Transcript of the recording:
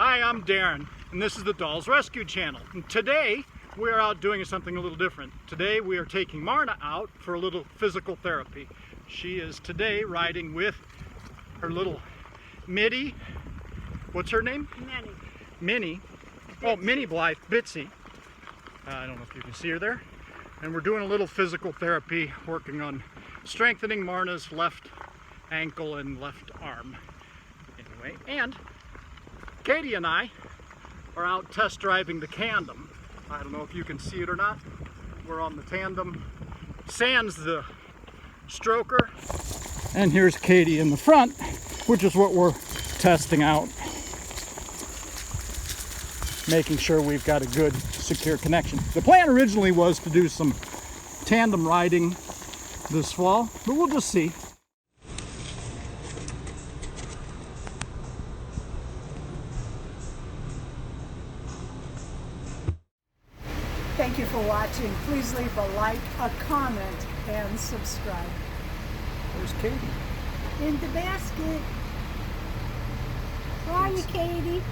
Hi, I'm Darren, and this is the Dolls Rescue Channel. And today, we are out doing something a little different. Today, we are taking Marna out for a little physical therapy. She is today riding with her little Mitty. What's her name? Minnie. Minnie. Oh, Minnie Blythe, Bitsy. I don't know if you can see her there. And we're doing a little physical therapy, working on strengthening Marna's left ankle and left arm. Anyway, and Katy and I are out test driving the tandem. I don't know if you can see it or not. We're on the tandem, sans the stroker. And here's Katy in the front, which is what we're testing out. Making sure we've got a good, secure connection. The plan originally was to do some tandem riding this fall, but we'll just see. Thank you for watching. Please leave a like, a comment, and subscribe. There's Katy. In the basket. How are you, Katy?